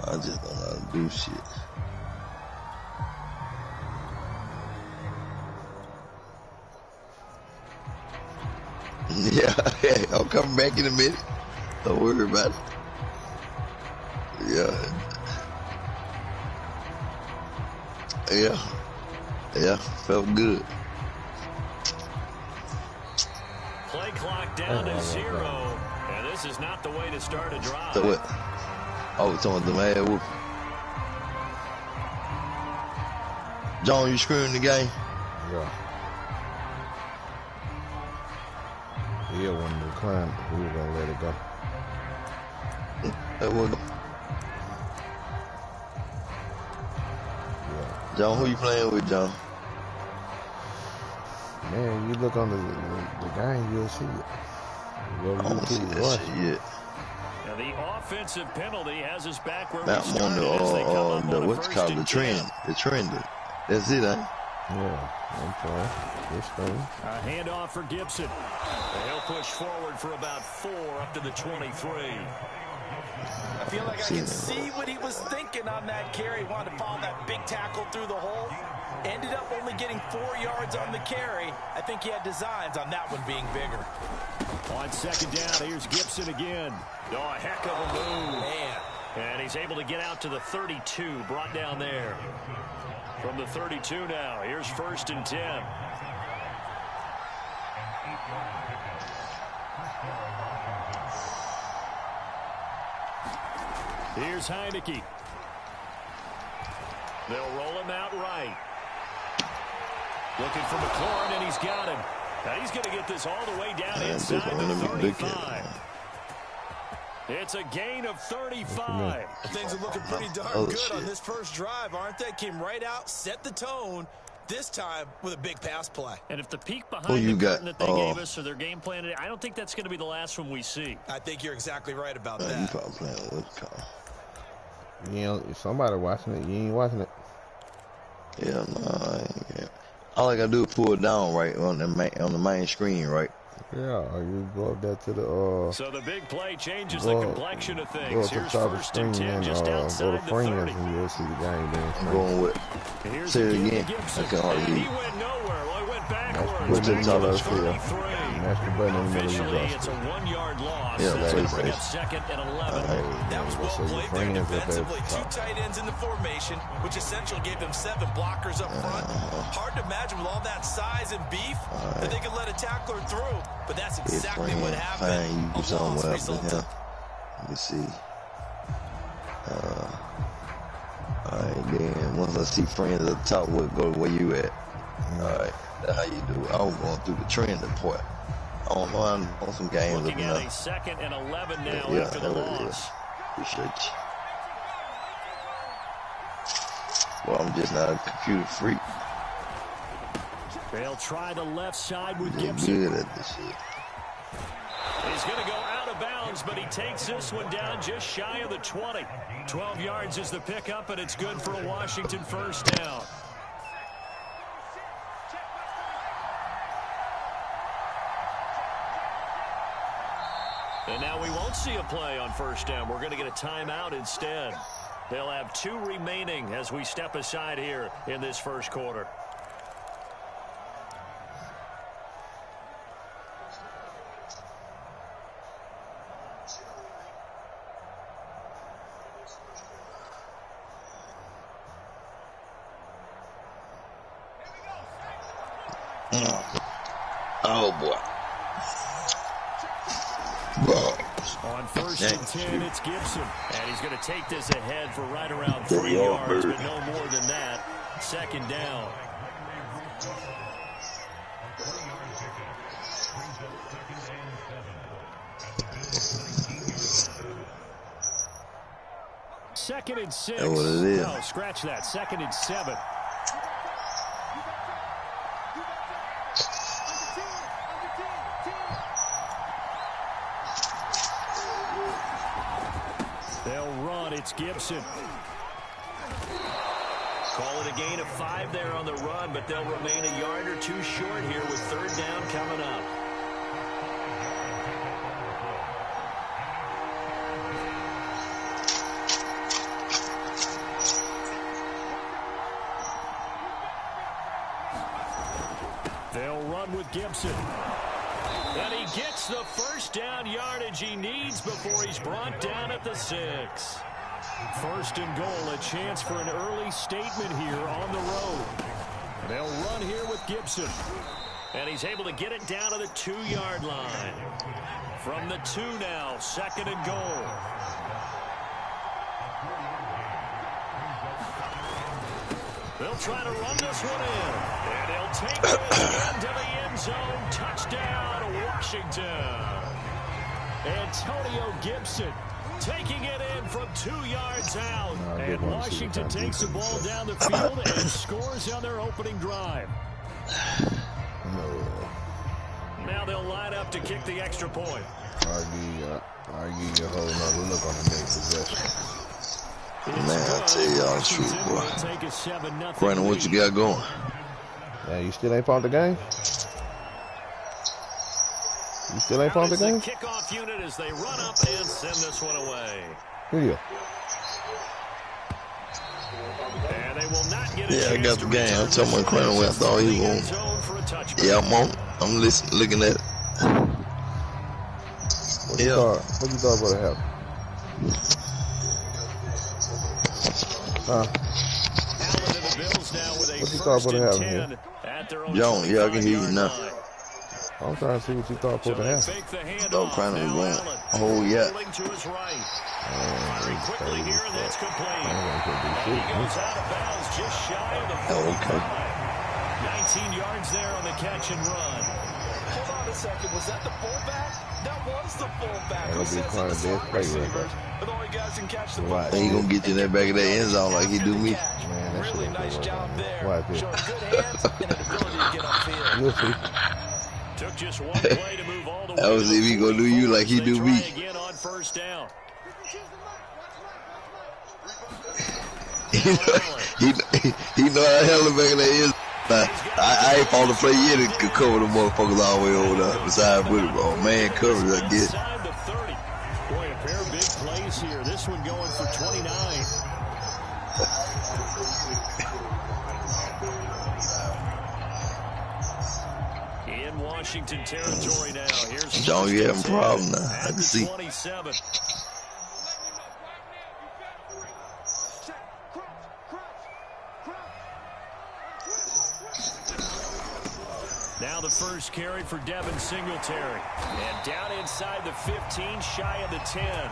I just don't know how to do shit. Yeah, I'll come back in a minute. Don't worry about it. Yeah, felt good. Play clock down to 0, and this is not the way to start a drive. So what? Oh, it's on the man whoop. John, you screwing the game? Yeah. Yeah, when the climb, we were gonna let it go. That was. Yeah. John, who you playing with, John? Man, you look on the game, you'll see it. I don't see that shit yet. Now the offensive penalty has us back where now we started as they come up on what's first called and the trend. 10. The trend. That's it, ain't it? Yeah, I'm trying. This thing. A handoff for Gibson. And he'll push forward for about 4 up to the 23. I feel like I can see what he was thinking on that carry. Wanted to follow that big tackle through the hole. Ended up only getting 4 yards on the carry. I think he had designs on that one being bigger. On second down, here's Gibson again. Oh, a heck of a move. Man. And he's able to get out to the 32, brought down there. From the 32 now, here's 1st and 10. Here's Heineke. They'll roll him out right. Looking for McLaurin, and he's got him. Now he's going to get this all the way down inside the 35. It's a gain of 35. Things are looking pretty darn good on this first drive, aren't they? Came right out, set the tone, this time with a big pass play. And if the peek behind the curtain that they gave us or their game plan today, I don't think that's going to be the last one we see. I think you're exactly right about that. You probably playing with Carl. You know, if somebody watching it, you ain't watching it. Yeah, no, I ain't. All I gotta do is pull it down right on the main screen, right? Yeah, you go up there to the So the big play changes the complexion of things. Go Here's to the 1st and 10 just outside go to the 30. and you'll see the game then. I'm going with. Here's Say it again. Gibson. I can hardly hear He you. went nowhere. Well, he went backwards. What's the top of the field? Mash the button in the middle Officially, of it's a 1-yard loss. Yeah, That's going to that bring is. up 2nd and 11. That was well played there defensively. 2 tight ends in the formation, which essentially gave them 7 blockers up front. Hard to imagine with all that size and beef that they could let a tackler through. But that's exactly what happened. You do something well for him. Let me see. Alright, then once I see friends at the top, we'll go to where you at. Alright, that's how you do it. I was going through the trending part. I don't know, I'm on some games. Looking at a 2nd and 11 now after the loss. Appreciate you. Well, I'm just not a computer freak. They'll try the left side with Gibson. Good at this shit. He's going to go out of bounds, but he takes this one down just shy of the 20. 12 yards is the pickup, and it's good for a Washington 1st down. And now we won't see a play on 1st down. We're going to get a timeout instead. They'll have 2 remaining as we step aside here in this first quarter. Oh, boy. On 1st and 10, it's Gibson. And he's going to take this ahead for right around 3 yards, but no more than that. 2nd down. Second and 6. That's what it is. No, scratch that. 2nd and 7. They'll run. It's Gibson. Call it a gain of 5 there on the run, but they'll remain a yard or 2 short here with 3rd down coming up. Gibson. And he gets the first down yardage he needs before he's brought down at the 6. First and goal, a chance for an early statement here on the road. They'll run here with Gibson. And he's able to get it down to the 2-yard line. From the 2 now, second and goal. They'll try to run this one in. And he'll take it into the end zone. Touchdown, Washington. Antonio Gibson taking it in from 2 yards out. And Washington takes the ball down the field and scores on their opening drive. Now they'll line up to kick the extra point. I'll give you a whole nother look on the next possession. Man, I tell y'all the truth, boy. Brandon, what you got going? Yeah, you still ain't found the game? You still ain't found the game? Kickoff unit as they run up and send this one away. Here. And they will not get I got the game. I'm telling my Crandall where I thought he was. Yeah, I'm listening, looking at it. What you thought would have happened? Huh? What you thought would have happened here? John, yeah, I can hear you now. I'm trying to see what you thought would have happened. Dog Crandall was going. Oh, yeah. Very quickly here, and that's complete. And he goes out of bounds just shy of the 45. 19 yards there on the catch and run. Hold on a second. Was that the fullback? That was the fullback. Who says it's the slot receiver? But all you guys can catch the ball. He gonna get you in that back of that end zone like he do me. Man, that really shit nice job there. Right there. Showing good hands and an ability to get upfield. You'll see. Took just one play to move all the way. That was if he gonna do you like he do me. Again on first down. He know how to hell the back of that end. I ain't fall to play yet and could cover the motherfuckers all the way over there. Besides with man coverage, I guess. Inside the 30. Boy, a pair of big plays here. This one going for 29. In Washington territory now. Here's John, you having a problem now. I can see. 27. Now the first carry for Devin Singletary. And down inside the 15, shy of the 10.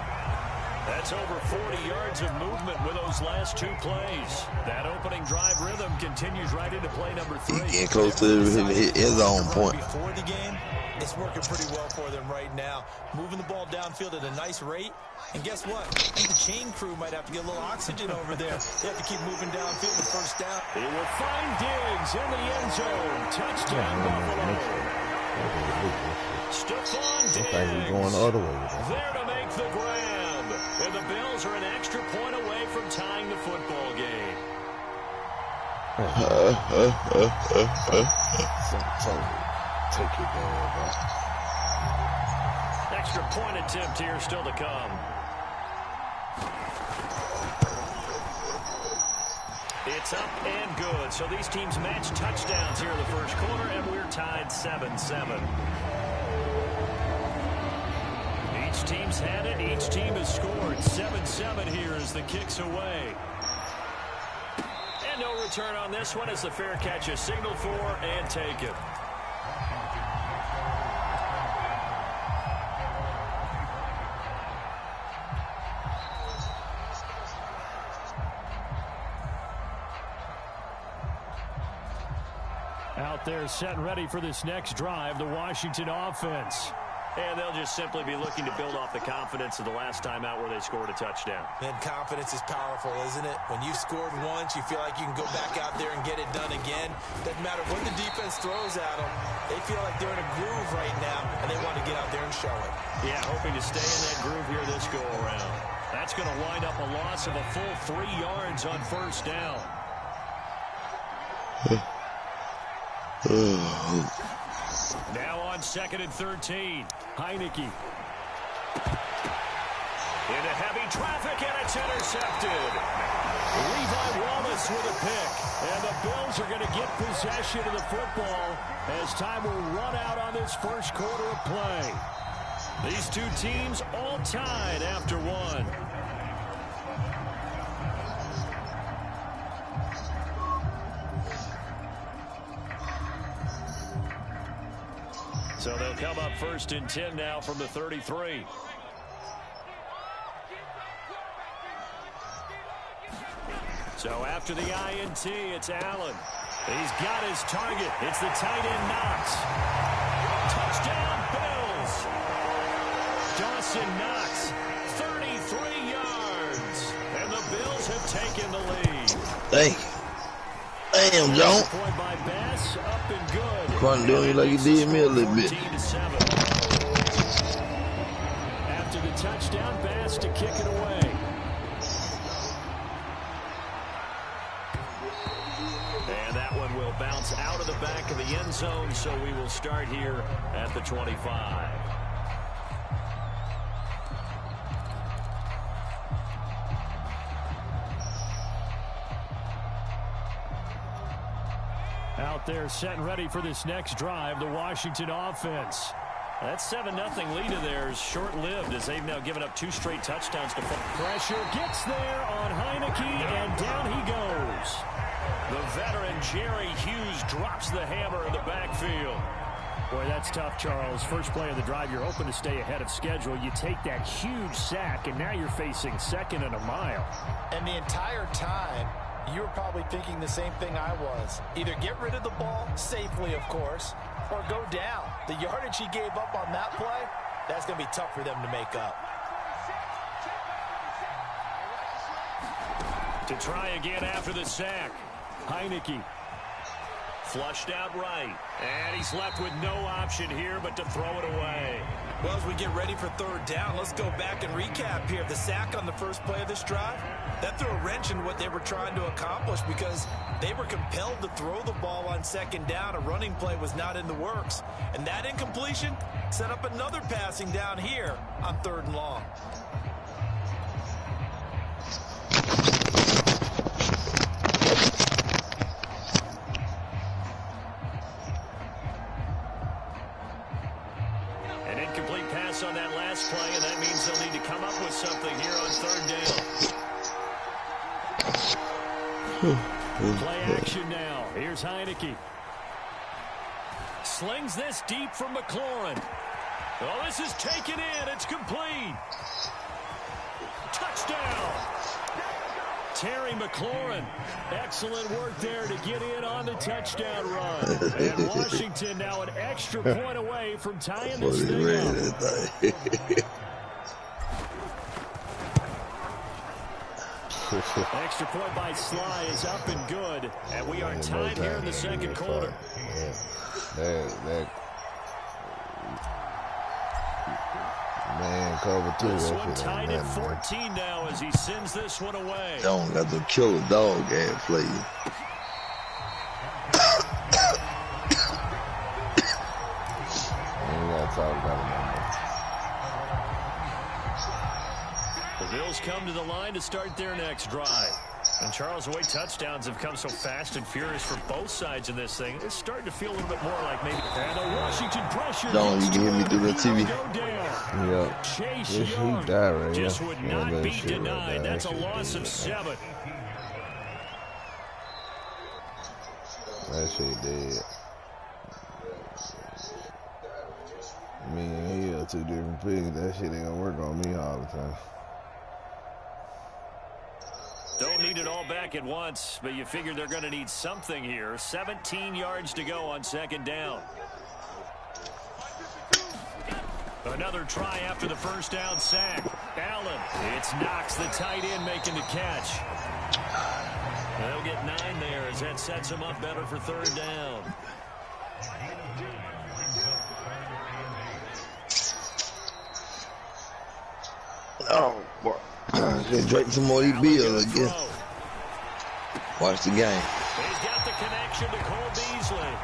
That's over 40 yards of movement with those last 2 plays. That opening drive rhythm continues right into play number 3. He getting close to his own point. Before the game, it's working pretty well for them right now. Moving the ball downfield at a nice rate. And guess what? I think the chain crew might have to get a little oxygen over there. They have to keep moving downfield the first down. He will find Diggs in the end zone. Touchdown, Buffalo. Stephon Diggs Going the other way. there to make the grab. And the Bills are an extra point away from tying the football game. Take it down, Extra point attempt here still to come. It's up and good. So these teams match touchdowns here in the first quarter, and we're tied 7-7. Each team's had it. Each team has scored. 7-7 here as the kick's away. And no return on this one as the fair catch is signaled for and taken. Out there set and ready for this next drive, the Washington offense. And they'll just simply be looking to build off the confidence of the last time out where they scored a touchdown. And confidence is powerful, isn't it? When you've scored once, you feel like you can go back out there and get it done again. Doesn't matter what the defense throws at them. They feel like they're in a groove right now, and they want to get out there and show it. Yeah, hoping to stay in that groove here this go-around. That's going to wind up a loss of a full 3 yards on first down. Now on 2nd and 13. Heineke. Into heavy traffic, and it's intercepted. Levi Wallace with a pick. And the Bills are going to get possession of the football as time will run out on this first quarter of play. These two teams all tied after one. So they'll come up 1st and 10 now from the 33. So after the INT, it's Allen. He's got his target. It's the tight end Knox. Touchdown, Bills. Dawson Knox, 33 yards. And the Bills have taken the lead. Thank you. Damn, John. Point by Bass, up and good. Crunk doing you like you did me a little bit. After the touchdown, Bass to kick it away. And that one will bounce out of the back of the end zone, so we will start here at the 25. Out there set and ready for this next drive, the Washington offense. That 7-0 lead of theirs short-lived as they've now given up 2 straight touchdowns to pressure. Gets there on Heineke, and down he goes. The veteran Jerry Hughes drops the hammer in the backfield. Boy, that's tough, Charles. First play of the drive, you're hoping to stay ahead of schedule. You take that huge sack, and now you're facing 2nd and a mile. And the entire time, you were probably thinking the same thing I was. Either get rid of the ball, safely of course, or go down. The yardage he gave up on that play, that's going to be tough for them to make up. To try again after the sack. Heineke. Flushed out right. And he's left with no option here but to throw it away. Well, as we get ready for 3rd down, let's go back and recap here. The sack on the first play of this drive, that threw a wrench in what they were trying to accomplish because they were compelled to throw the ball on 2nd down. A running play was not in the works. And that incompletion set up another passing down here on 3rd and long. On that last play, and that means they'll need to come up with something here on 3rd down. Play action now. Here's Heineke. Slings this deep from McLaurin. Oh, this is taken in. It's complete. Touchdown. Terry McLaurin. Excellent work there to get in on the touchdown run. And Washington now an extra point away from tying this thing up. Extra point by Sly is up and good. And we are tied here in the 2nd quarter. Man, cover 2. This one tied at 14 now as he sends this one away. Don't got to kill a dog ass play. Ain't got to talk about it. The Bills come to the line to start their next drive. And Charles, the way touchdowns have come so fast and furious for both sides in this thing, it's starting to feel a little bit more like maybe. And the Washington pressure. Don't you can hear me through the TV? Yeah. Chase Yes, Young he died right just here. would Yeah, not that be shit denied. right there. That's a That loss shit of 7. That shit dead. Me and he are 2 different pigs. That shit ain't gonna work on me all the time. Don't need it all back at once, but you figure they're going to need something here. 17 yards to go on 2nd down. Another try after the 1st down sack. Allen. It's Knox, the tight end, making the catch. They'll get 9 there as that sets them up better for 3rd down. Oh, boy. Just drink some more of these beers again. Watch the game. He's got the connection to Cole Beasley.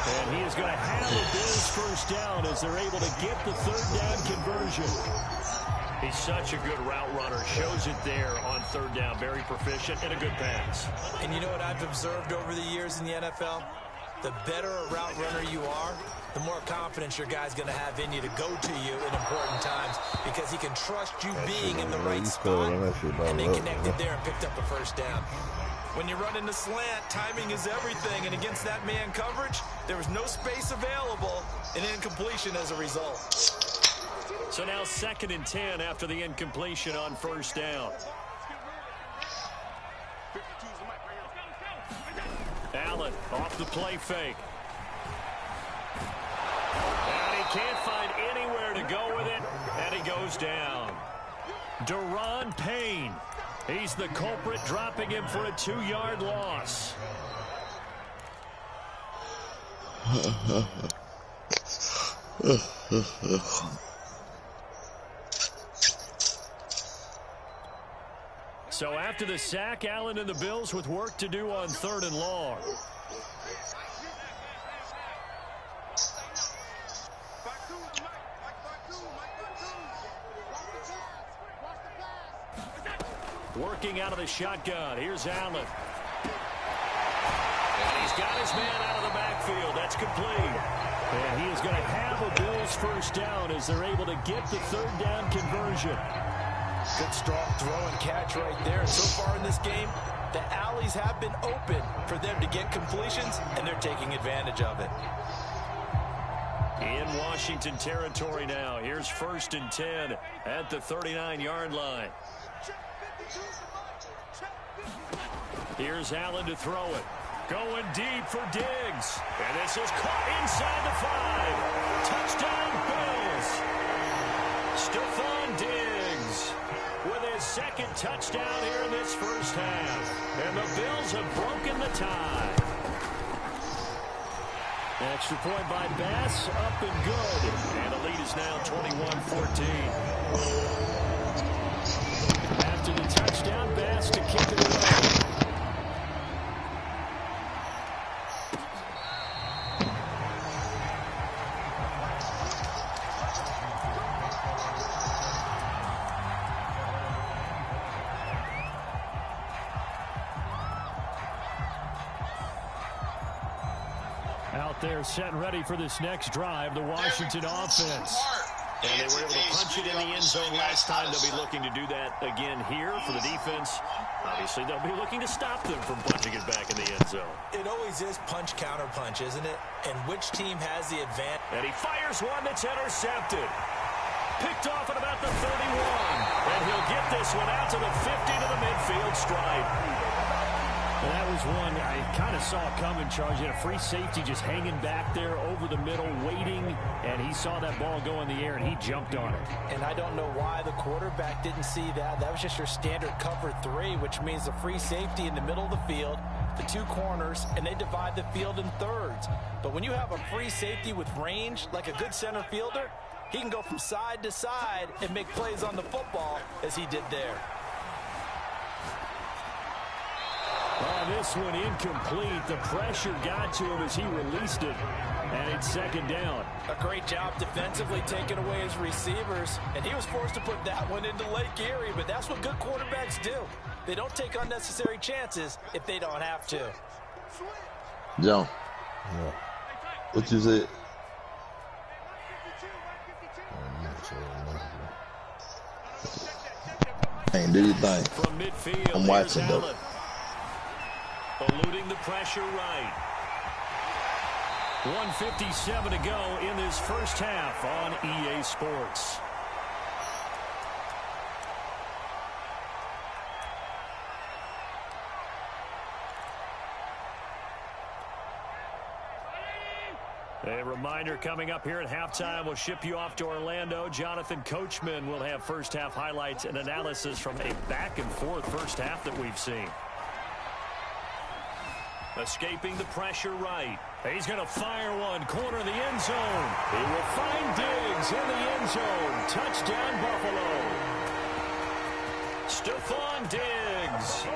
And he is going to have the Bills 1st down as they're able to get the 3rd down conversion. He's such a good route runner. Shows it there on 3rd down. Very proficient and a good pass. And you know what I've observed over the years in the NFL? The better a route runner you are, the more confidence your guy's going to have in you to go to you in important times because he can trust you being in the right spot, and they connected there and picked up a first down. When you run in the slant, timing is everything, and against that man coverage, there was no space available, and incompletion as a result. So now 2nd and 10 after the incompletion on first down. Allen off the play fake. And he can't find anywhere to go with it, and he goes down. Deron Payne. He's the culprit, dropping him for a 2-yard loss. So after the sack, Allen and the Bills with work to do on 3rd and long. Working out of the shotgun. Here's Allen. And he's got his man out of the backfield. That's complete. And he is going to have a Bills first down as they're able to get the 3rd down conversion. Good strong throw and catch right there. And so far in this game, the alleys have been open for them to get completions, and they're taking advantage of it. In Washington territory now. Here's 1st and 10 at the 39-yard line. Here's Allen to throw it. Going deep for Diggs. And this is caught inside the 5. Touchdown, Bills. Stephon Diggs with his 2nd touchdown here in this first half. And the Bills have broken the tie. Extra point by Bass, up and good. And the lead is now 21-14. After the touchdown, Bass to kick it away. Out there set and ready for this next drive, the Washington offense. And they were able to punch it in the end zone last time. They'll be looking to do that again here for the defense. Obviously, they'll be looking to stop them from punching it back in the end zone. It always is punch, counter punch, isn't it? And which team has the advantage? And he fires one that's intercepted. Picked off at about the 31. And he'll get this one out to the 50 to the midfield stripe. Well, that was one I kind of saw coming, Charles. You had a free safety just hanging back there over the middle, waiting, and he saw that ball go in the air, and he jumped on it. And I don't know why the quarterback didn't see that. That was just your standard cover 3, which means the free safety in the middle of the field, the 2 corners, and they divide the field in thirds. But when you have a free safety with range, like a good center fielder, he can go from side to side and make plays on the football as he did there. Oh, this one incomplete. The pressure got to him as he released it, and it's 2nd down. A great job defensively taking away his receivers, and he was forced to put that one into Lake Erie, but that's what good quarterbacks do. They don't take unnecessary chances if they don't have to. John. Yeah. What you said? Hey, do your thing. From midfield, I'm watching though. Eluding the pressure right. 1:57 to go in this first half on EA Sports. A reminder coming up here at halftime, we'll ship you off to Orlando. Jonathan Coachman will have first half highlights and analysis from a back and forth first half that we've seen. Escaping the pressure right. He's going to fire one. Corner of the end zone. He will find Diggs in the end zone. Touchdown, Buffalo. Stephon Diggs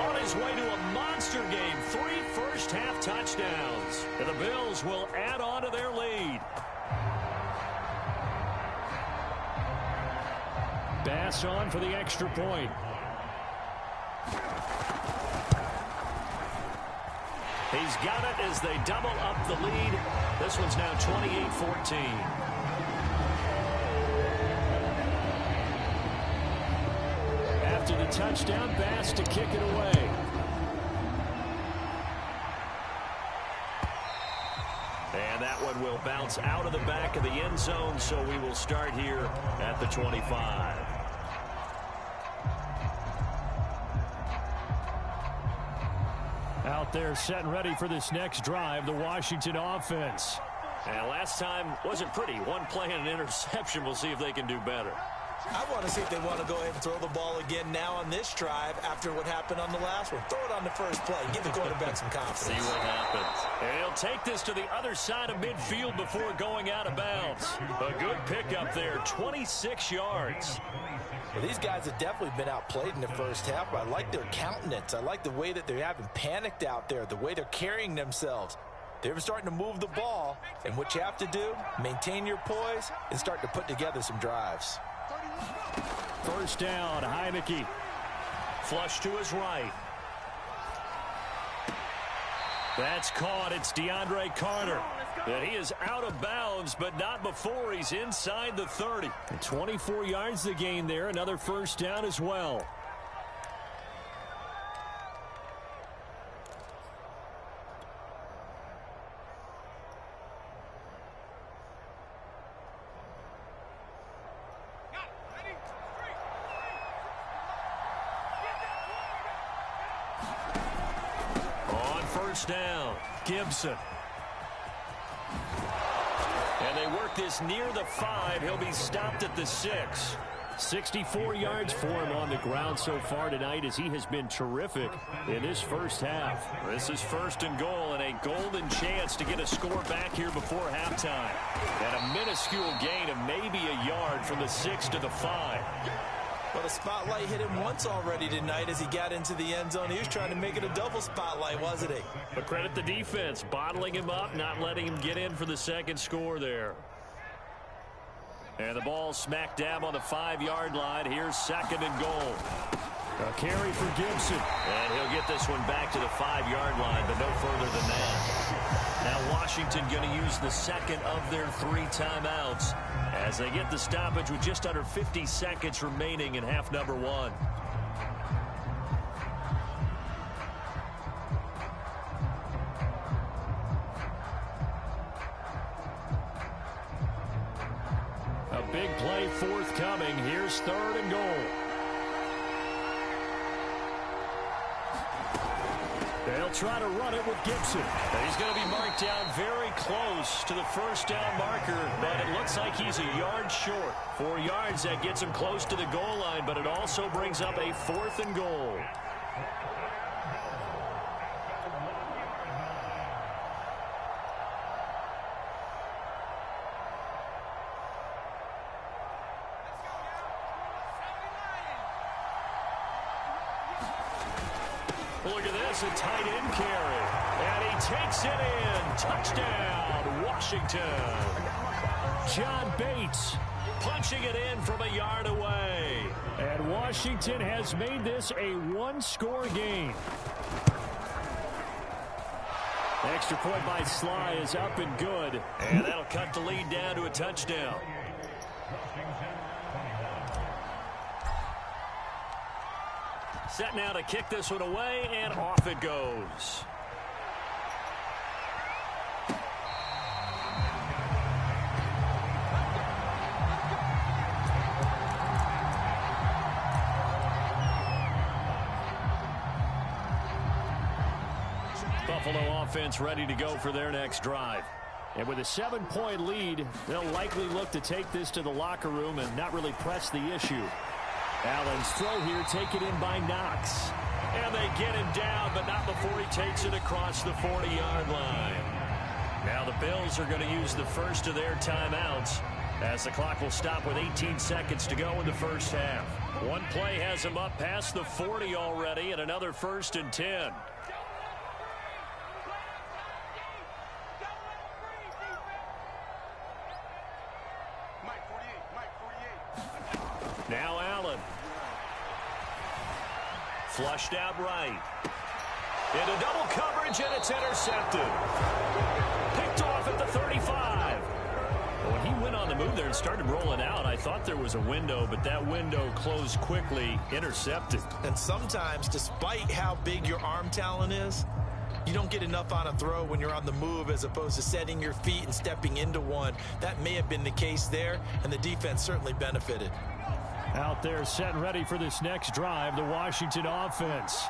on his way to a monster game. 3 first-half touchdowns. And the Bills will add on to their lead. Bass on for the extra point. He's got it as they double up the lead. This one's now 28-14. After the touchdown, Bass to kick it away. And that one will bounce out of the back of the end zone, so we will start here at the 25. Out there set and ready for this next drive, the Washington offense. And last time wasn't pretty. One play and an interception. We'll see if they can do better. I want to see if they want to go ahead and throw the ball again now on this drive after what happened on the last one. Throw it on the first play. Give the quarterback some confidence. See what happens. And he'll take this to the other side of midfield before going out of bounds. A good pickup there, 26 yards. Well, these guys have definitely been outplayed in the first half, but I like their countenance. I like the way that they haven't panicked out there, the way they're carrying themselves. They're starting to move the ball, and what you have to do, maintain your poise and start to put together some drives. First down, Heineke. Flush to his right. That's caught. It's DeAndre Carter. And he is out of bounds, but not before he's inside the 30. 24 yards to gain there. Another first down as well. Down, Gibson. And they work this near the 5. He'll be stopped at the 6. 64 yards for him on the ground so far tonight as he has been terrific in this first half. This is first and goal and a golden chance to get a score back here before halftime. And a minuscule gain of maybe a yard from the 6 to the 5. Well, the spotlight hit him once already tonight as he got into the end zone. He was trying to make it a double spotlight, wasn't he? But credit the defense, bottling him up, not letting him get in for the second score there. And the ball smack dab on the 5-yard line. Here's second and goal. A carry for Gibson. And he'll get this one back to the 5-yard line, but no further than that. Now Washington going to use the second of their 3 timeouts as they get the stoppage with just under 50 seconds remaining in half number 1. A big play forthcoming. Here's third and goal. They'll try to run it with Gibson. He's going to be marked down very close to the first down marker, but it looks like he's a yard short. 4 yards, that gets him close to the goal line, but it also brings up a 4th and goal. Look at this, a tight end carry. And he takes it in. Touchdown, Washington. John Bates punching it in from a yard away. And Washington has made this a 1-score game. Extra point by Sly is up and good. And that'll cut the lead down to a touchdown. Set now to kick this one away, and off it goes. Buffalo offense ready to go for their next drive. And with a 7-point lead, they'll likely look to take this to the locker room and not really press the issue. Allen's throw here taken in by Knox. And they get him down, but not before he takes it across the 40-yard line. Now the Bills are going to use the first of their timeouts as the clock will stop with 18 seconds to go in the first half. One play has him up past the 40 already, and another 1st and 10. Now Allen. Flushed out right. Into double coverage, and it's intercepted. Picked off at the 35. When he went on the move there and started rolling out, I thought there was a window, but that window closed quickly, intercepted. And sometimes, despite how big your arm talent is, you don't get enough on a throw when you're on the move as opposed to setting your feet and stepping into one. That may have been the case there, and the defense certainly benefited. Out there set and ready for this next drive, the Washington offense,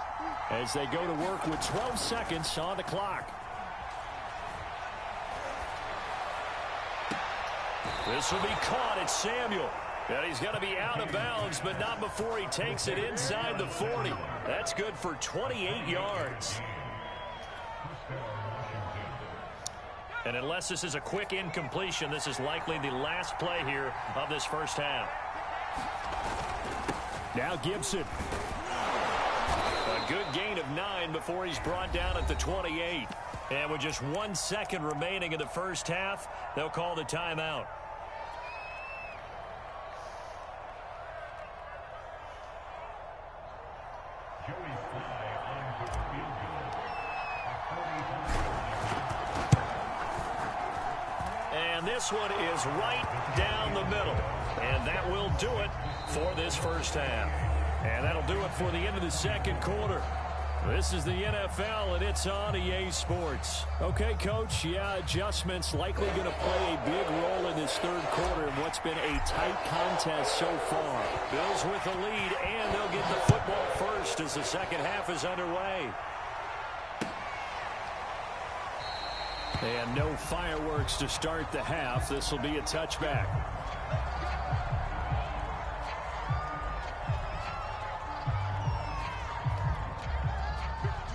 as they go to work with 12 seconds on the clock. This will be caught. It's Samuel. And he's going to be out of bounds, but not before he takes it inside the 40. That's good for 28 yards. And unless this is a quick incompletion, this is likely the last play here of this first half. Now Gibson. A good gain of 9 before he's brought down at the 28. And with just 1 second remaining in the first half, they'll call the timeout. And this one is right down the middle. And that will do it for this first half. And that'll do it for the end of the second quarter. This is the NFL, and it's on EA Sports. Okay, Coach, adjustments likely going to play a big role in this third quarter in what's been a tight contest so far. Bills with the lead, and they'll get the football first as the second half is underway. And no fireworks to start the half. This will be a touchback.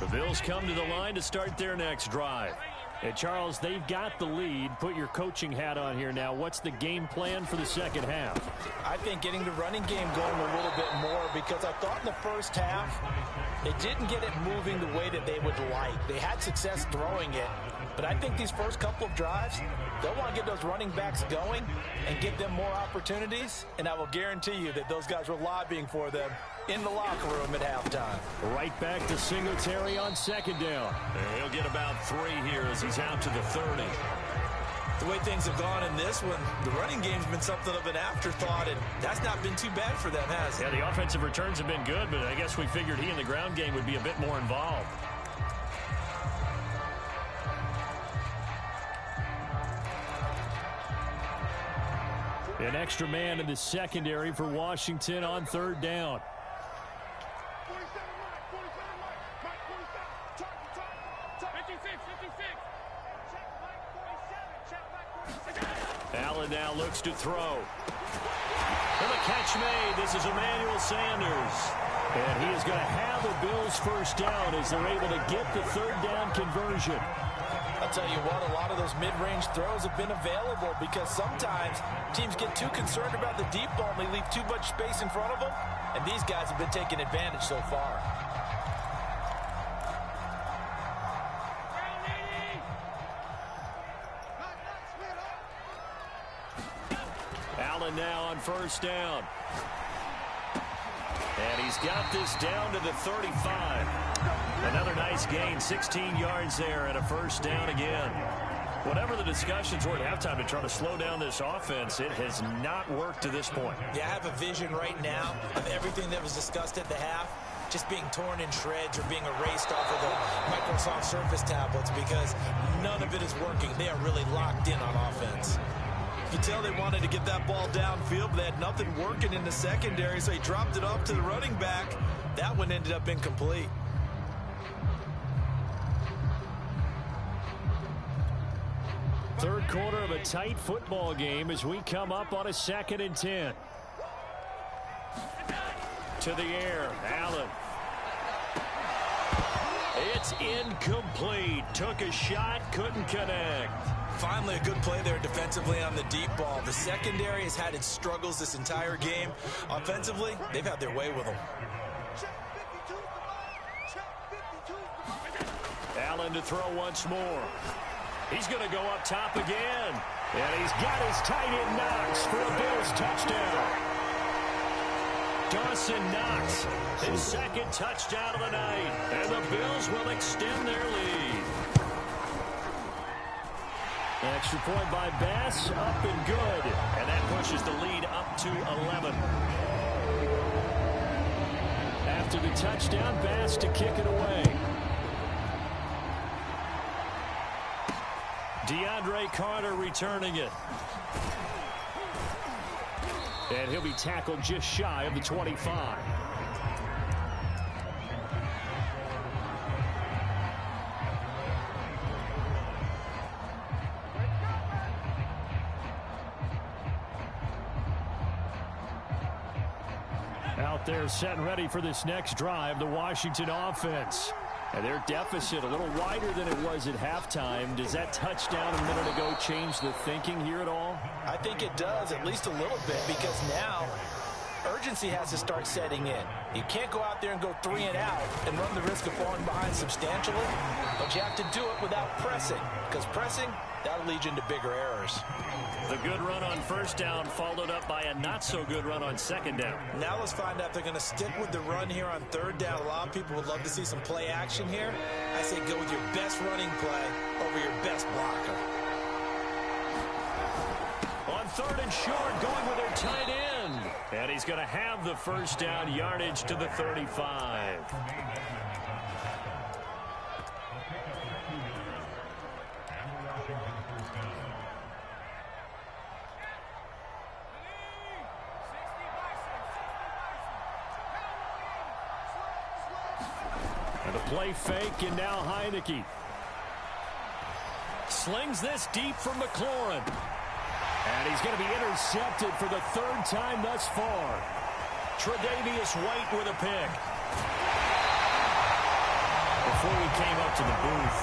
The Bills come to the line to start their next drive. And Charles, they've got the lead. Put your coaching hat on here now. What's the game plan for the second half? I think getting the running game going a little bit more, because I thought in the first half they didn't get it moving the way that they would like. They had success throwing it, but I think these first couple of drives, they'll want to get those running backs going and give them more opportunities, and I will guarantee you that those guys were lobbying for them in the locker room at halftime. Right back to Singletary on second down. And he'll get about 3 here as he's out to the 30. The way things have gone in this one, the running game's been something of an afterthought, and that's not been too bad for them, has it? Yeah, the offensive returns have been good, but I guess we figured he in the ground game would be a bit more involved. An extra man in the secondary for Washington on third down. Allen now looks to throw. And the catch made. This is Emmanuel Sanders. And he is going to have the Bills first down as they're able to get the third down conversion. I'll tell you what, a lot of those mid-range throws have been available because sometimes teams get too concerned about the deep ball and they leave too much space in front of them, and these guys have been taking advantage so far. Allen now on first down. And he's got this down to the 35. Another nice gain, 16 yards there and a first down again. Whatever the discussions were at halftime to try to slow down this offense, it has not worked to this point. Yeah, I have a vision right now of everything that was discussed at the half just being torn in shreds or being erased off of the Microsoft Surface tablets because none of it is working. They are really locked in on offense. You can tell they wanted to get that ball downfield, but they had nothing working in the secondary, so he dropped it off to the running back. That one ended up incomplete. Third quarter of a tight football game as we come up on a 2nd and 10. To the air, Allen. It's incomplete. Took a shot, couldn't connect. Finally, a good play there defensively on the deep ball. The secondary has had its struggles this entire game. Offensively, they've had their way with them. Allen to throw once more. He's going to go up top again. And he's got his tight end Knox for a Bills touchdown. Dawson Knox, his second touchdown of the night. And the Bills will extend their lead. Extra point by Bass, up and good. And that pushes the lead up to 11. After the touchdown, Bass to kick it away. DeAndre Carter returning it. And he'll be tackled just shy of the 25. Out there set and ready for this next drive, the Washington offense. And their deficit a little wider than it was at halftime. Does that touchdown a minute ago change the thinking here at all? I think it does, at least a little bit, because now urgency has to start setting in. You can't go out there and go 3 and out and run the risk of falling behind substantially, but you have to do it without pressing, because pressing, that'll lead you into bigger errors. The good run on first down followed up by a not-so-good run on second down. Now let's find out if they're going to stick with the run here on third down. A lot of people would love to see some play action here. I say go with your best running play over your best blocker. On third and short, going with their tight end. And he's going to have the first down, yardage to the 35. And a play fake, and now Heineke slings this deep for McLaurin. And he's going to be intercepted for the third time thus far. Tre'Davious White with a pick. Before we came up to the booth,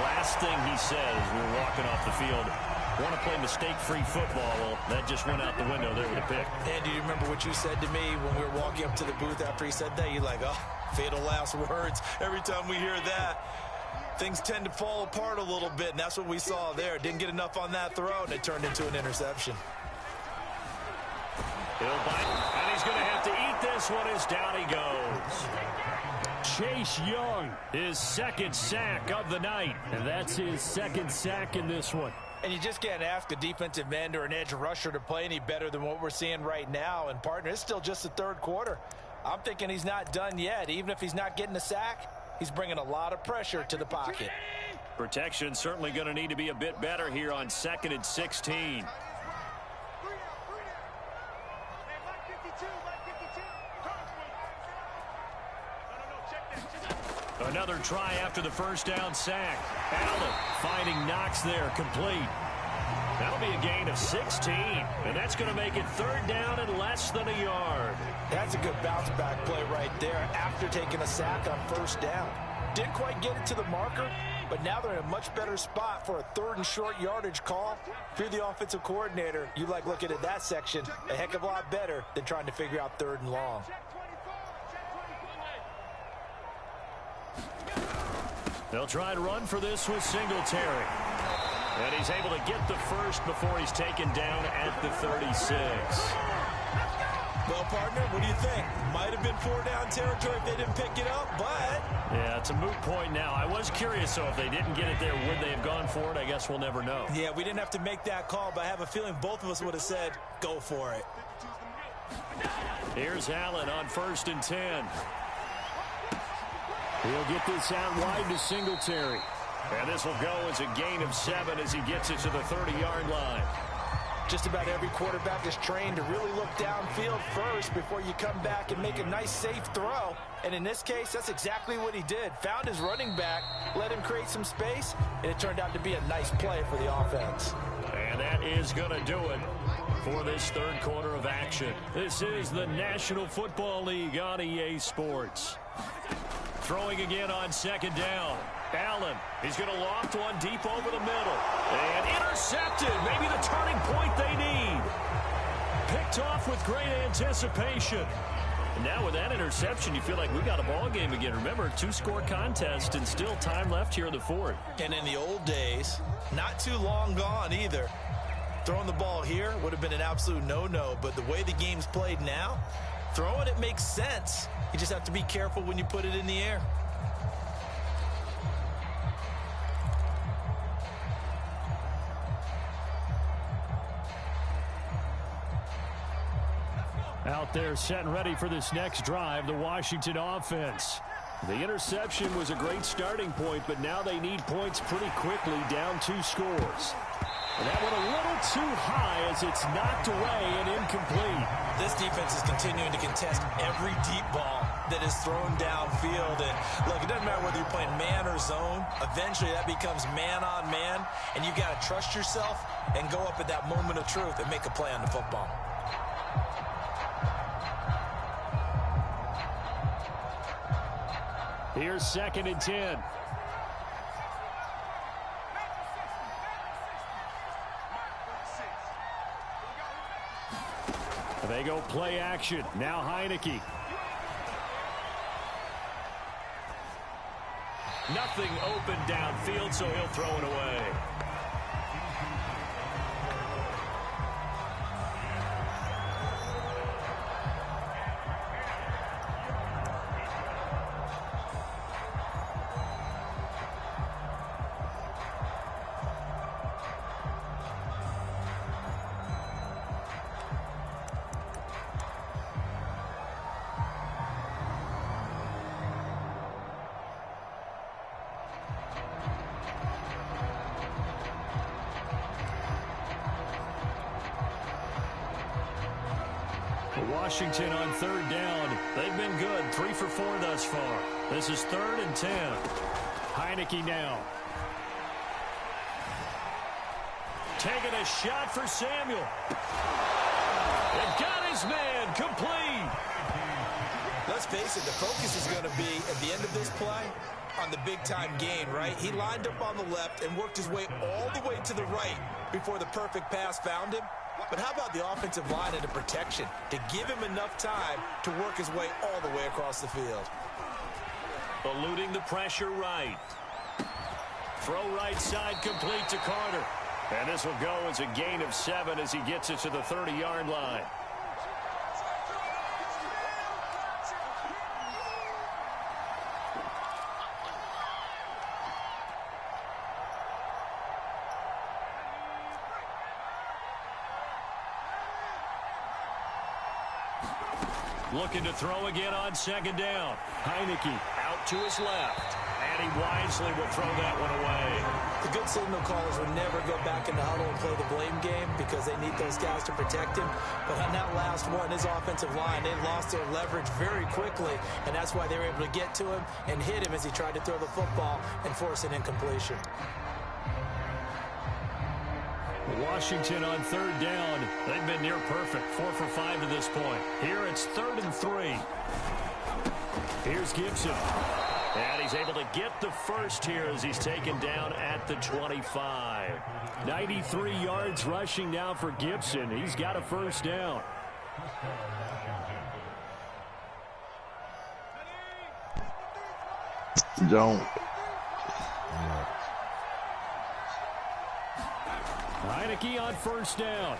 last thing he says, we were walking off the field, want to play mistake-free football. Well, that just went out the window there with a pick. And do you remember what you said to me when we were walking up to the booth after he said that? You're like, oh, fatal last words. Every time we hear that, things tend to fall apart a little bit, and that's what we saw there. Didn't get enough on that throw, and it turned into an interception. He'll bite, and he's going to have to eat this one as down he goes. Chase Young, his second sack of the night, and that's his second sack in this one. And you just can't ask a defensive end or an edge rusher to play any better than what we're seeing right now. And, partner, it's still just the third quarter. I'm thinking he's not done yet. Even if he's not getting a sack, he's bringing a lot of pressure to the pocket. Protection certainly going to need to be a bit better here on 2nd and 16. Another try after the first down sack. Allen finding Knox there, complete. That'll be a gain of 16, and that's going to make it third down and less than a yard. That's a good bounce back play right there after taking a sack on first down. Didn't quite get it to the marker, but now they're in a much better spot for a third and short yardage call. If you're the offensive coordinator, you like looking at that section a heck of a lot better than trying to figure out third and long. They'll try and run for this with Singletary. And he's able to get the first before he's taken down at the 36. Well, partner, what do you think? Might have been 4-down territory if they didn't pick it up, but... Yeah, it's a moot point now. I was curious, so if they didn't get it there, would they have gone for it? I guess we'll never know. Yeah, we didn't have to make that call, but I have a feeling both of us would have said, go for it. Here's Allen on 1st and 10. He'll get this out wide to Singletary. And this will go as a gain of 7 as he gets it to the 30-yard line. Just about every quarterback is trained to really look downfield first before you come back and make a nice, safe throw. And in this case, that's exactly what he did. Found his running back, let him create some space, and it turned out to be a nice play for the offense. And that is going to do it for this third quarter of action. This is the National Football League on EA Sports. Throwing again on 2nd down. Allen, he's going to loft one deep over the middle. And intercepted. Maybe the turning point they need. Picked off with great anticipation. And now with that interception, you feel like we got a ball game again. Remember, 2-score contest and still time left here in the fourth. And in the old days, not too long gone either. Throwing the ball here would have been an absolute no-no. But the way the game's played now, throwing it makes sense. You just have to be careful when you put it in the air. Out there set and ready for this next drive, the Washington offense. The interception was a great starting point, but now they need points pretty quickly, down 2 scores. And that went a little too high as it's knocked away and incomplete. This defense is continuing to contest every deep ball that is thrown downfield. And look, it doesn't matter whether you're playing man or zone. Eventually that becomes man on man, and you got to trust yourself and go up at that moment of truth and make a play on the football. Here's 2nd and 10. They go play action. Now Heineke. Nothing open downfield, so he'll throw it away. Washington on 3rd down. They've been good. 3 for 4 thus far. This is 3rd and 10. Heineke now. Taking a shot for Samuel. They've got his man complete. Let's face it, the focus is going to be at the end of this play on the big-time gain, right? He lined up on the left and worked his way all the way to the right before the perfect pass found him. But how about the offensive line and the protection to give him enough time to work his way all the way across the field? Eluding the pressure right. Throw right side complete to Carter. And this will go as a gain of 7 as he gets it to the 30-yard line. Looking to throw again on 2nd down. Heineke out to his left. And he wisely will throw that one away. The good signal callers would never go back in the huddle and play the blame game because they need those guys to protect him. But on that last one, his offensive line, they lost their leverage very quickly, and that's why they were able to get to him and hit him as he tried to throw the football and force an incompletion. Washington on 3rd down. They've been near perfect. 4 for 5 to this point. Here it's 3rd and 3. Here's Gibson. And he's able to get the first here as he's taken down at the 25. 93 yards rushing now for Gibson. He's got a first down. Don't. Heineke on 1st down.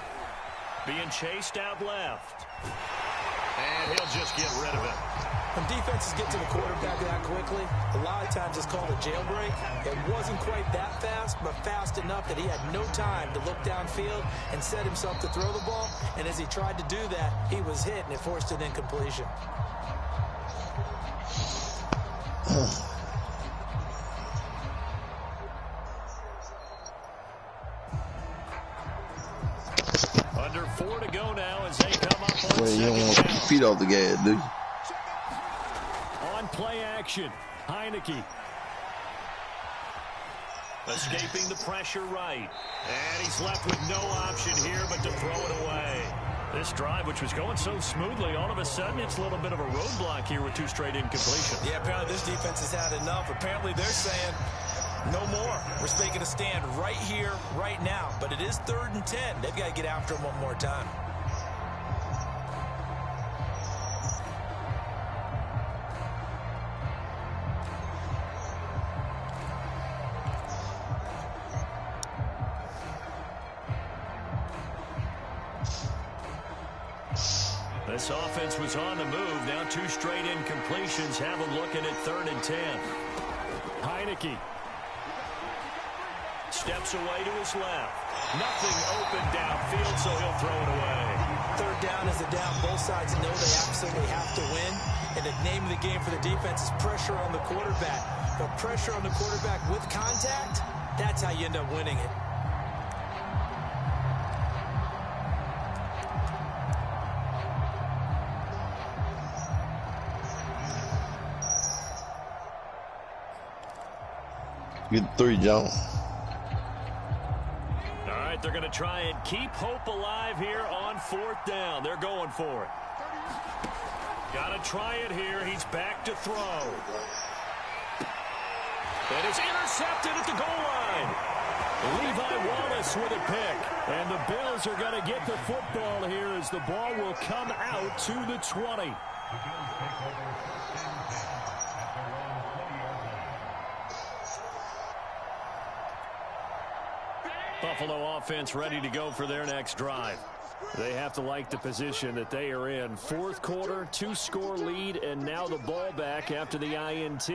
Being chased out left. And he'll just get rid of it. When defenses get to the quarterback that quickly, a lot of times it's called a jailbreak. It wasn't quite that fast, but fast enough that he had no time to look downfield and set himself to throw the ball. And as he tried to do that, he was hit, and it forced an incompletion. Under 4 to go now as they come up on Well, you don't want to keep your feet off the gas, do you? On play action, Heineke. Escaping the pressure right. And he's left with no option here but to throw it away. This drive, which was going so smoothly, all of a sudden it's a little bit of a roadblock here with 2 straight incompletions. Yeah, apparently this defense has had enough. Apparently they're saying, no more. We're making a stand right here, right now. But it is 3rd and 10. They've got to get after him one more time. This offense was on the move. Now 2 straight incompletions have them looking at 3rd and 10. Heineke steps away to his left. Nothing open downfield, so he'll throw it away. third down is a down. Both sides know they absolutely have to win. And the name of the game for the defense is pressure on the quarterback. But pressure on the quarterback with contact, that's how you end up winning it. Get 3, John. All right, they're going to try and keep hope alive here on 4th down. They're going for it. Got to try it here. He's back to throw. And it's intercepted at the goal line. Levi Wallace with a pick. And the Bills are going to get the football here as the ball will come out to the 20. Buffalo offense ready to go for their next drive. They have to like the position that they are in. 4th quarter, 2-score lead, and now the ball back after the INT.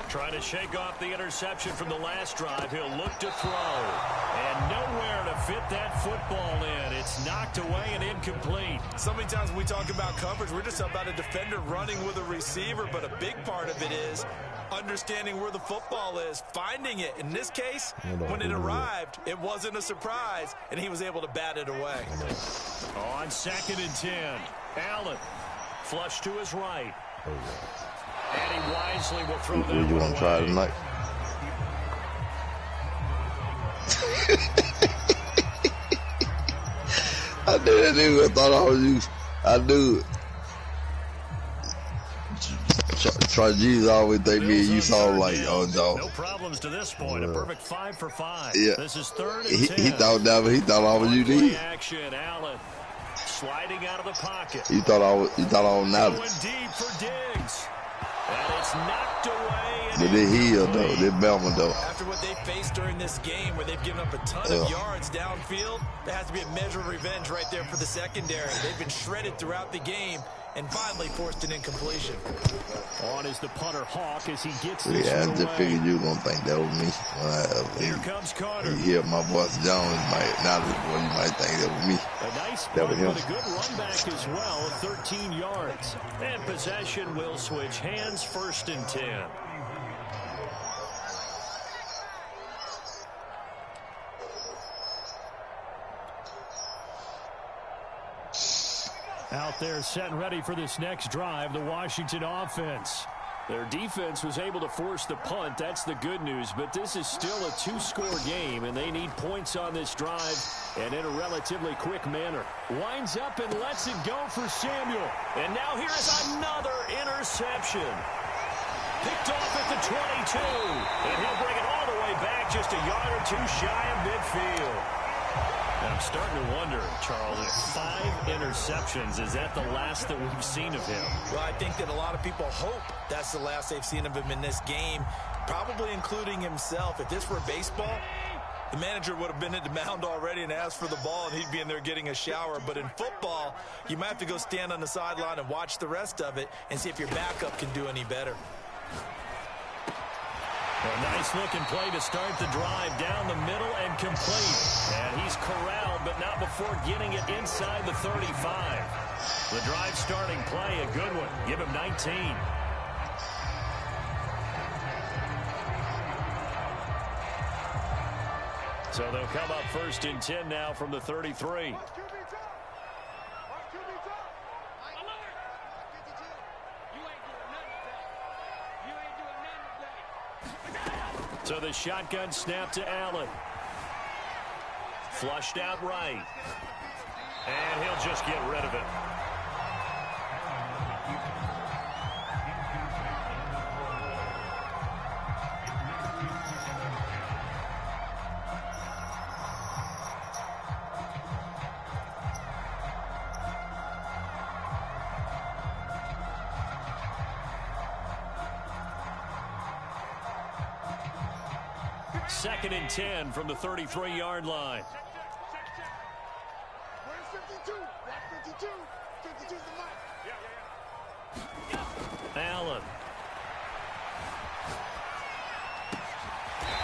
Trying to shake off the interception from the last drive. He'll look to throw. And nowhere to fit that football in. It's knocked away and incomplete. So many times when we talk about coverage, we're just about a defender running with a receiver, but a big part of it is understanding where the football is, finding it. In this case, when it arrived, it wasn't a surprise, and he was able to bat it away. On 2nd and 10, Allen flush to his right. And he wisely will throw that one away. You want to try tonight? I knew that nigga. I thought I was you. I knew it. Try Jesus always think me and you saw like, oh no. No problems to this point. A perfect 5 for 5. Yeah. This is 3rd and 10. He thought that, but he thought I was you did. Action, Allen sliding out of the pocket. You thought I was not. Going deep for Diggs. And it's knocked away. But they healed though. They Belmont though. After what they faced during this game where they've given up a ton of yards downfield, there has to be a measure of revenge right there for the secondary. They've been shredded throughout the game and finally forced an incompletion. On is the punter Hawk as he gets this. Yeah, I just figured you were gonna think that was me. Here comes Carter. You hear my voice Jones, you might think that was me. A nice that was him. But a good run back as well, 13 yards. And possession will switch hands, 1st and 10. Out there set and ready for this next drive, the Washington offense. Their defense was able to force the punt. That's the good news. But this is still a 2-score game, and they need points on this drive and in a relatively quick manner. Winds up and lets it go for Samuel. And now here's another interception. Picked off at the 22. And he'll bring it all the way back just a yard or two shy of midfield. I'm starting to wonder, Charles, if 5 interceptions, is that the last that we've seen of him? Well, I think that a lot of people hope that's the last they've seen of him in this game, probably including himself. If this were baseball, the manager would have been at the mound already and asked for the ball, and he'd be in there getting a shower. But in football, you might have to go stand on the sideline and watch the rest of it and see if your backup can do any better. A nice-looking play to start the drive down the middle and complete. And he's corralled, but not before getting it inside the 35. The drive starting play, a good one. Give him 19. So they'll come up 1st and 10 now from the 33. So the shotgun snap to Allen. Flushed out right. And he'll just get rid of it. Second and 10 from the 33-yard line. Allen.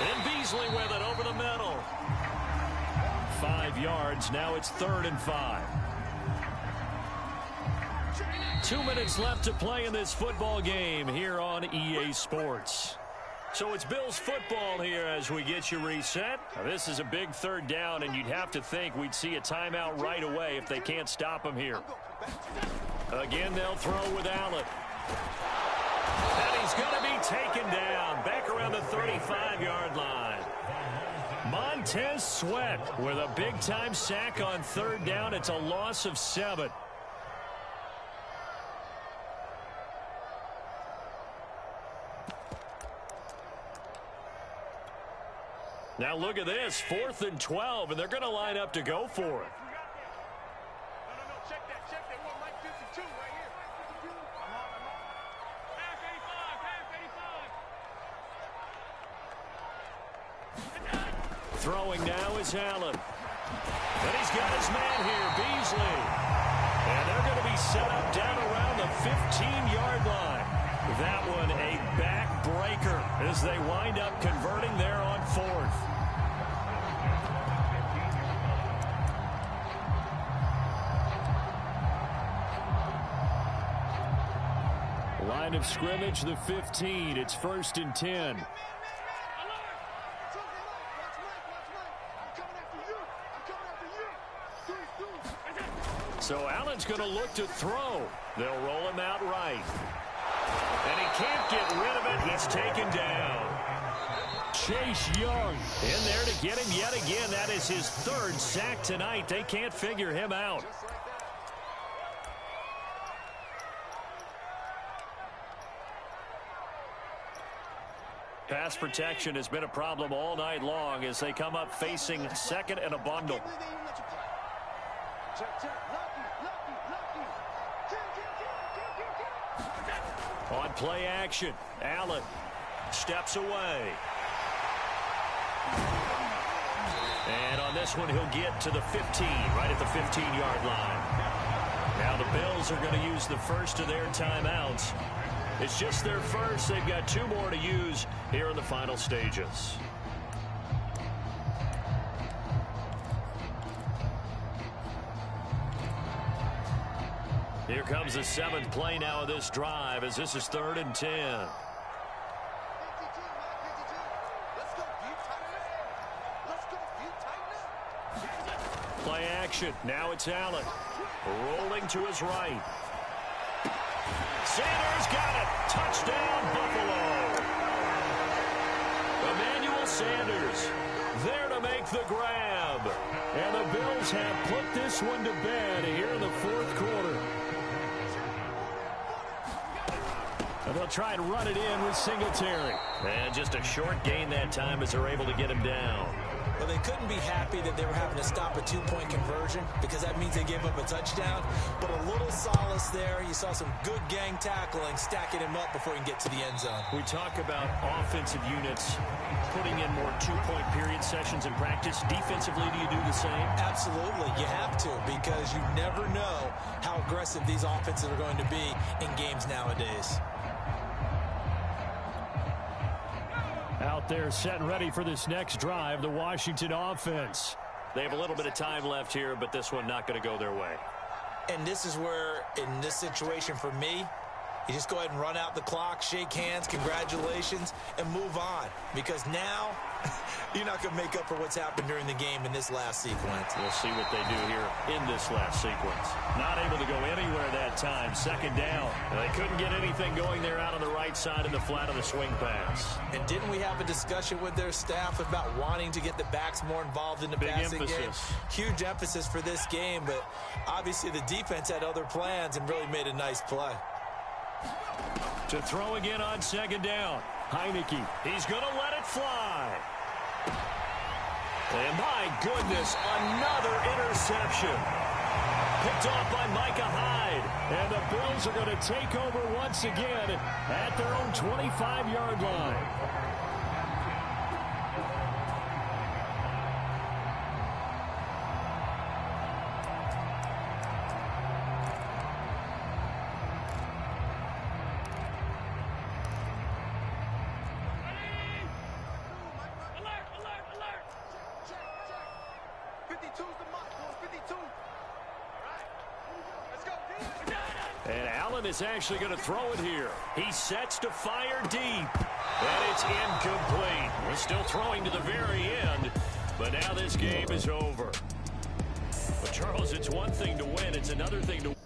And Beasley with it over the middle. 5 yards. Now it's 3rd and 5. 2 minutes left to play in this football game here on EA Sports. So it's Bills football here as we get you reset. Now, this is a big 3rd down, and you'd have to think we'd see a timeout right away if they can't stop him here. Again, they'll throw with Allen. And he's going to be taken down back around the 35-yard line. Montez Sweat with a big-time sack on 3rd down. It's a loss of 7. Now look at this, 4th and 12, and they're going to line up to go for it. No, check that. One right 52 right here. I'm on. Pass 85. Throwing now is Allen. And he's got his man here, Beasley. And they're going to be set up down around the 15-yard line. That one a backbreaker as they wind up converting there on 4th. Line of scrimmage, the 15. It's 1st and 10. So Allen's going to look to throw. They'll roll him out right. And he can't get rid of it. He's taken down. Chase Young in there to get him yet again. That is his 3rd sack tonight. They can't figure him out. Pass protection has been a problem all night long as they come up facing 2nd and a bundle. On play action, Allen steps away. And on this one, he'll get to the 15, right at the 15-yard line. Now the Bills are going to use the first of their timeouts. It's just their first. They've got 2 more to use here in the final stages. Here comes the 7th play now of this drive as this is 3rd and 10. Play action. Now it's Allen. Rolling to his right. Sanders got it. Touchdown, Buffalo. Emmanuel Sanders there to make the grab. And the Bills have put this one to bed here in the 4th quarter. And they'll try and run it in with Singletary. And just a short gain that time as they're able to get him down. Well, they couldn't be happy that they were having to stop a 2-point conversion because that means they gave up a touchdown. But a little solace there. You saw some good gang tackling, stacking him up before he can get to the end zone. We talk about offensive units putting in more 2-point period sessions in practice. Defensively, do you do the same? Absolutely. You have to because you never know how aggressive these offenses are going to be in games nowadays. Out there set and ready for this next drive, the Washington offense. They have a little bit of time left here, but this one not going to go their way. And this is where, in this situation for me, you just go ahead and run out the clock, shake hands, congratulations, and move on. Because now, you're not going to make up for what's happened during the game in this last sequence. We'll see what they do here in this last sequence. Not able to go anywhere that time. 2nd down. They couldn't get anything going there out on the right side in the flat of the swing pass. And didn't we have a discussion with their staff about wanting to get the backs more involved in the passing game? Huge emphasis for this game, but obviously the defense had other plans and really made a nice play. To throw again on 2nd down. Heineke, he's going to let it fly. And my goodness, another interception. Picked off by Micah Hyde. And the Bills are going to take over once again at their own 25-yard line. 52's the mark, boys. 52. All right. Let's go, D. And Allen is actually going to throw it here. He sets to fire deep. And it's incomplete. We're still throwing to the very end. But now this game is over. But, Charles, it's one thing to win. It's another thing to